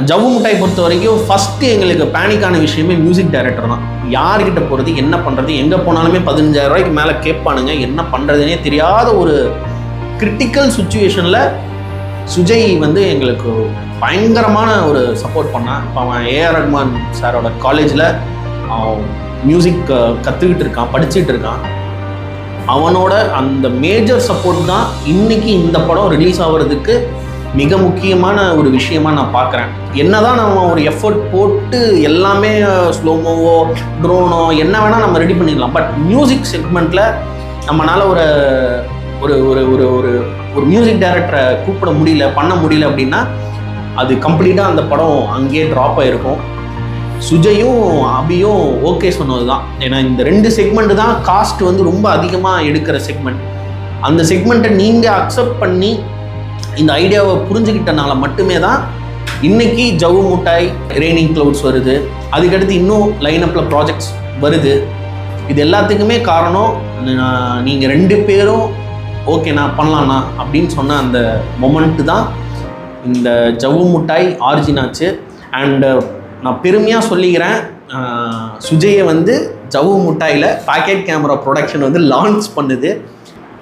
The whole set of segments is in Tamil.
ஜவ்வு முட்டாய் பொறுத்த வரைக்கும் ஃபஸ்ட்டு எங்களுக்கு பேனிக்கான விஷயமே மியூசிக் டைரக்டர் தான். யார்கிட்ட போகிறது, என்ன பண்ணுறது, எங்கே போனாலுமே 15,000 ரூபாய்க்கு மேலே கேட்பானுங்க. என்ன பண்ணுறதுனே தெரியாத ஒரு கிரிட்டிக்கல் சுச்சுவேஷனில் சுஜய் வந்து எங்களுக்கு பயங்கரமான ஒரு சப்போர்ட் பண்ணான். இப்போ அவன் ஏஆர் ரஹ்மான் சாரோட காலேஜில் அவன் மியூசிக் கற்றுக்கிட்டு இருக்கான், படிச்சுட்டு இருக்கான். அவனோட அந்த மேஜர் சப்போர்ட் தான் இன்னைக்கு இந்த படம் ரிலீஸ் ஆகிறதுக்கு மிக முக்கியமான ஒரு விஷயமா நான் பார்க்குறேன். என்னதான் நம்ம ஒரு எஃபர்ட் போட்டு எல்லாமே ஸ்லோமோவோ ட்ரோனோ என்ன வேணால் நம்ம ரெடி பண்ணிடலாம். பட் மியூசிக் செக்மெண்ட்டில் நம்மளால் ஒரு ஒரு ஒரு ஒரு ஒரு ஒரு மியூசிக் டைரக்டரை கூப்பிட முடியல, பண்ண முடியல அப்படின்னா அது கம்ப்ளீட்டாக அந்த படம் அங்கேயே ட்ராப் ஆகிருக்கும். சுஜயும் அபியும் ஓகே சொன்னது தான். ஏன்னா இந்த 2 செக்மெண்ட்டு தான் காஸ்ட் வந்து ரொம்ப அதிகமாக எடுக்கிற செக்மெண்ட். அந்த செக்மெண்ட்டை நீங்கள் அக்செப்ட் பண்ணி இந்த ஐடியாவை புரிஞ்சுக்கிட்டனால மட்டுமே தான் இன்னைக்கு ஜவ்வு முட்டாய், ரெய்னிங் க்ளவுட்ஸ் வருது. அதுக்கடுத்து இன்னும் லைனப்பில் ப்ராஜெக்ட்ஸ் வருது. இது எல்லாத்துக்குமே காரணம் நீங்கள் 2 பேரும் ஓகேண்ணா பண்ணலாண்ணா அப்படின்னு சொன்ன அந்த மொமெண்ட்டு தான் இந்த ஜவ்வு முட்டாய் ஆரிஜின் ஆச்சு. அண்டு நான் பெருமையாக சொல்லிக்கிறேன், சுஜயை வந்து ஜவ்வு முட்டாயில் பாக்கெட் கேமரா ப்ரொடக்ஷன் வந்து லான்ச் பண்ணுது.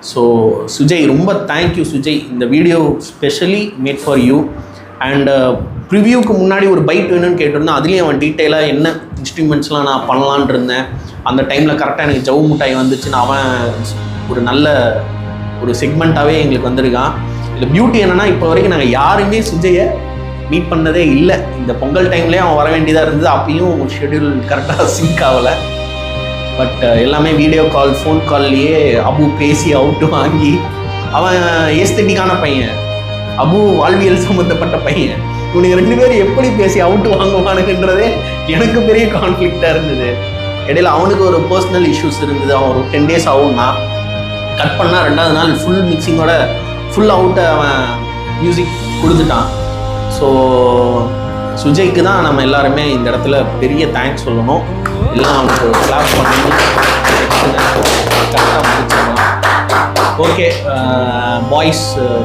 ஸோ சுஜய், ரொம்ப தேங்க்யூ சுஜய். இந்த video specially made for you. And ப்ரிவியூக்கு முன்னாடி ஒரு பைட் வேணும்னு கேட்டிருந்தேன். அதுலேயும் அவன் டீட்டெயிலாக என்ன இன்ஸ்ட்ருமெண்ட்ஸ்லாம் நான் பண்ணலான் இருந்தேன். அந்த டைமில் கரெக்டாக எனக்கு ஜவ்வு முட்டாய் வந்துச்சுன்னு அவன் ஒரு நல்ல ஒரு செக்மெண்ட்டாகவே எங்களுக்கு வந்திருக்கான். இதில் பியூட்டி என்னென்னா, இப்போ வரைக்கும் நாங்கள் யாருமே சுஜயை மீட் பண்ணதே இல்லை. இந்த பொங்கல் டைம்லேயே அவன் வர வேண்டியதாக இருந்தது. அப்பயும் ஷெட்யூல் கரெக்டாக சிங்க் ஆகலை. பட் எல்லாமே வீடியோ கால், ஃபோன் கால்லையே அபு பேசி அவுட்டு வாங்கி, அவன் ஏஸ்தட்டிக்கான பையன், அபு வாழ்வியல் சம்மந்தப்பட்ட பையன். இவனுக்கு 2 பேரும் எப்படி பேசி அவுட்டு வாங்குவானுங்கன்றதே எனக்கு பெரிய கான்ஃப்ளிக்டாக இருந்தது. இடையில அவனுக்கு ஒரு பர்சனல் இஷ்யூஸ் இருந்தது. அவன் ஒரு 10 days ஆகும்னா கட் பண்ணால் 2வது நாள் ஃபுல் மிக்சிங்கோட ஃபுல் அவுட்டை அவன் மியூசிக் கொடுத்துட்டான். ஸோ சுஜய்க்கு தான் நம்ம எல்லாருமே இந்த இடத்துல பெரிய தேங்க்ஸ் சொல்லணும். எல்லாம் அவனுக்கு கிளாஸ் பண்ணி கரெக்டாக முடிச்சிடலாம். ஓகே பாய்ஸ்,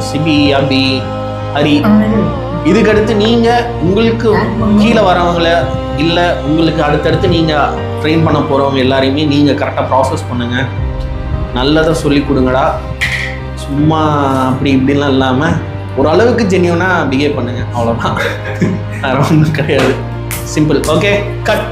சிபி, அபி, ஹரி, இதுக்கடுத்து நீங்கள் உங்களுக்கு கீழே வரவங்கள இல்லை உங்களுக்கு அடுத்தடுத்து நீங்கள் ட்ரெயின் பண்ண போகிறவங்க எல்லாரையுமே நீங்கள் கரெக்டாக ப்ராசஸ் பண்ணுங்கள். நல்லதை சொல்லி கொடுங்கடா. சும்மா அப்படி இப்படிலாம் இல்லாமல் ஓரளவுக்கு ஜென்யூனாக பிஹேவ் பண்ணுங்கள். அவ்வளோதான், வேறு ஒன்றும் கிடையாது. சிம்பிள். Okay, cut.